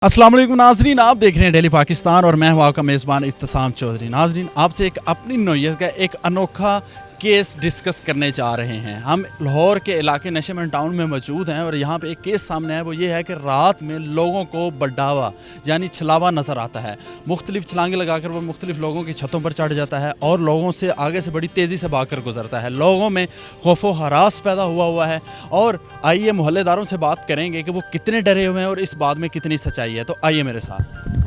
अस्सलाम वालेकुम नाजरीन, आप देख रहे हैं डेली पाकिस्तान और मैं हूं आपका मेज़बान इब्तिसाम चौधरी। नाजरीन, आपसे एक अपनी नौयत का एक अनोखा केस डिस्कस करने जा रहे हैं। हम लाहौर के इलाके नशेमंद टाउन में मौजूद हैं और यहाँ पे एक केस सामने है। वो ये है कि रात में लोगों को बड्डावा यानी छलावा नज़र आता है। मुख्तलिफ छलांगे लगाकर वो मुख्तलिफ लोगों की छतों पर चढ़ जाता है और लोगों से आगे से बड़ी तेज़ी से भाग कर गुजरता है। लोगों में खौफो हरास पैदा हुआ है। और आइए मोहल्लेदारों से बात करेंगे कि वो कितने डरे हुए हैं और इस बात में कितनी सच्चाई है। तो आइए मेरे साथ।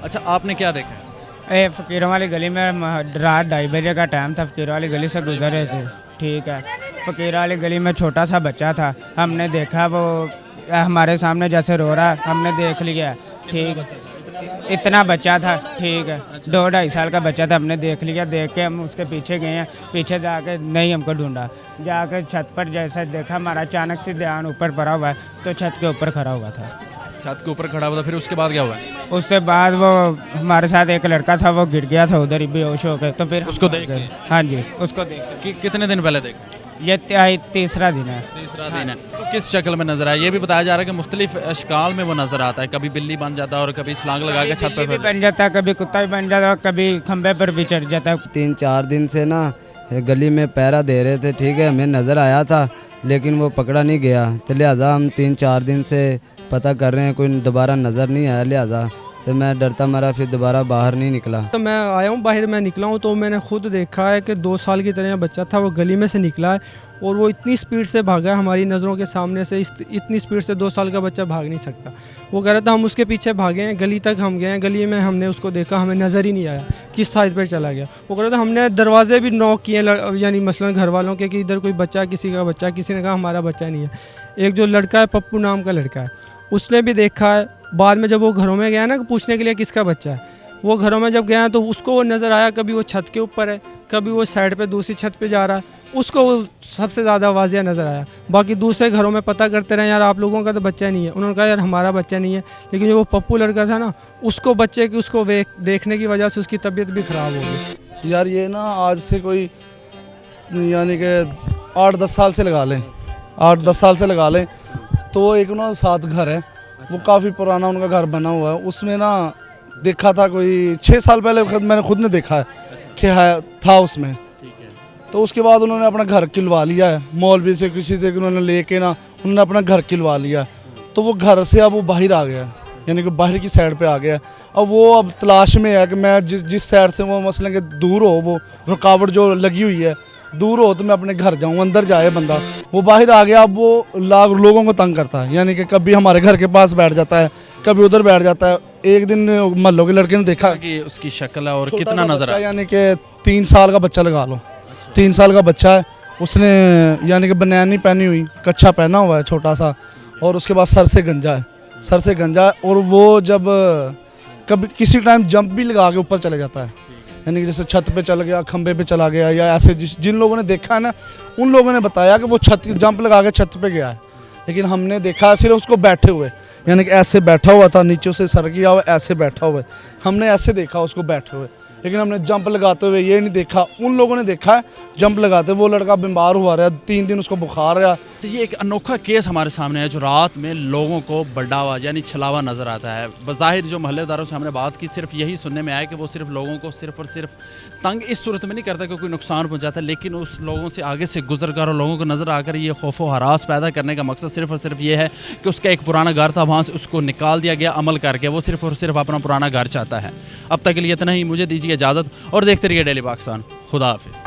अच्छा, आपने क्या देखा है? फ़कीरों वाली गली में रात 2:30 बजे का टाइम था। फ़कीरों वाली गली से गुजर रहे थे, ठीक है। फ़कीरों वाली गली में छोटा सा बच्चा था। हमने देखा वो हमारे सामने जैसे रो रहा, हमने देख लिया, ठीक है। इतना बच्चा था, ठीक है, 2-2.5 साल का बच्चा था। हमने देख लिया, देख के हम उसके पीछे गए हैं। पीछे जाके नहीं हमको ढूंढा, जाके छत पर जैसे देखा हमारा अचानक से ध्यान ऊपर पड़ा हुआ है तो छत के ऊपर खड़ा हुआ था। छत के ऊपर खड़ा हुआ था, फिर उसके बाद क्या हुआ? उसके बाद वो हमारे साथ एक लड़का था, वो गिर गया था उधर ही बेहोश हो गए। तो फिर उसको देख गए? हाँ जी, उसको देख। कितने दिन पहले देखा? ये तीसरा दिन है। तीसरा दिन है। तो किस शक्ल में नजर आया? ये भी बताया जा रहा है कि मुख्तलिफ अशकाल में वो नजर आता है। कभी बिल्ली बन जाता है और कभी छलांग लगा के छत पर भी बन जाता है, कभी कुत्ता भी बन जाता है, कभी खंबे पर भी चढ़ जाता है। 3-4 दिन से ना गली में पहरा दे रहे थे, ठीक है। हमें नज़र आया था लेकिन वो पकड़ा नहीं गया, तो लिहाजा हम 3-4 दिन से पता कर रहे हैं, कोई दोबारा नज़र नहीं आया। लिहाजा तो मैं डरता मरा फिर दोबारा बाहर नहीं निकला। तो मैं आया हूँ बाहर, मैं निकला हूँ तो मैंने खुद देखा है कि 2 साल की तरह बच्चा था, वो गली में से निकला है और वो इतनी स्पीड से भागा है हमारी नज़रों के सामने से। इतनी स्पीड से 2 साल का बच्चा भाग नहीं सकता। वो कह रहा था हम उसके पीछे भागे हैं, गली तक हम गए हैं, गली में हमने उसको देखा, हमें नज़र ही नहीं आया किस साइड पर चला गया। वो कह रहा था हमने दरवाजे भी नॉक किए, यानी मसलन घर वालों के कि इधर कोई बच्चा, किसी का बच्चा, किसी ने कहा हमारा बच्चा नहीं है। एक जो लड़का है, पप्पू नाम का लड़का है, उसने भी देखा है। बाद में जब वो घरों में गया ना पूछने के लिए किसका बच्चा है, वो घरों में जब गया तो उसको वो नज़र आया, कभी वो छत के ऊपर है, कभी वो साइड पे दूसरी छत पे जा रहा है, उसको वो सबसे ज़्यादा वाज़िया नज़र आया। बाकी दूसरे घरों में पता करते रहे, यार आप लोगों का तो बच्चा नहीं है। उन्होंने कहा यार हमारा बच्चा नहीं है, लेकिन जो वो पप्पू लड़का था ना, उसको बच्चे की उसको देखने की वजह से उसकी तबीयत भी ख़राब हो गई। यार ये ना आज से कोई यानी कि 8-10 साल से लगा लें, 8-10 साल से लगा लें। तो वो एक ना 7 घर है, वो काफ़ी पुराना उनका घर बना हुआ है। उसमें ना देखा था कोई 6 साल पहले मैंने खुद ने देखा है कि था उसमें। तो उसके बाद उन्होंने अपना घर किलवा लिया है, मौलवी से किसी से उन्होंने लेके ना उन्होंने अपना घर किलवा लिया। तो वो घर से अब वो बाहर आ गया, यानी कि बाहर की साइड पे आ गया। अब वो अब तलाश में है कि मैं जिस साइड से वो मसलन कि दूर हो, वो रुकावट जो लगी हुई है दूर हो, तो मैं अपने घर जाऊँ। अंदर जाए बंदा, वो बाहर आ गया। अब वो लोगों को तंग करता है, यानी कि कभी हमारे घर के पास बैठ जाता है, कभी उधर बैठ जाता है। एक दिन महल्लों के लड़के ने देखा कि उसकी शक्ल है और कितना नजर आया, यानी कि 3 साल का बच्चा लगा लो, 3 साल का बच्चा है। उसने यानी कि बनियान नहीं पहनी हुई, कच्छा पहना हुआ है छोटा सा, और उसके बाद सर से गंजा है, सर से गंजा है। और वो जब कभी किसी टाइम जंप भी लगा के ऊपर चले जाता है, यानी कि जैसे छत पे चल गया, खंबे पे चला गया, या ऐसे जिन लोगों ने देखा है ना, उन लोगों ने बताया कि वो छत जंप लगा के छत पे गया है। लेकिन हमने देखा सिर्फ उसको बैठे हुए, यानी कि ऐसे बैठा हुआ था, नीचे से सर किया हुआ, ऐसे बैठा हुआ है। हमने ऐसे देखा उसको बैठे हुए, लेकिन हमने जंप लगाते हुए ये नहीं देखा। उन लोगों ने देखा है जंप लगाते। वो लड़का बीमार हुआ रहा, 3 दिन उसको बुखार रहा। तो ये एक अनोखा केस हमारे सामने है जो रात में लोगों को बड्डावा यानी छलावा नज़र आता है। बज़ाहिर जो मोहल्लेदारों से हमने बात की, सिर्फ यही सुनने में आया कि वो सिर्फ लोगों को सिर्फ और सिर्फ तंग इस सूरत में नहीं करता कि कोई नुकसान पहुंचाता, लेकिन उस लोगों से आगे से गुजर कर और लोगों को नज़र आकर ये खौफ व हरास पैदा करने का मकसद सिर्फ और सिर्फ ये है कि उसका एक पुराना घर था, वहाँ से उसको निकाल दिया गया अमल करके। वो सिर्फ और सिर्फ अपना पुराना घर चाहता है। अब तक के लिए इतना ही, मुझे दीजिए इजाज़त और देखते रहिए डेली पाकिस्तान। खुदा हाफिज़।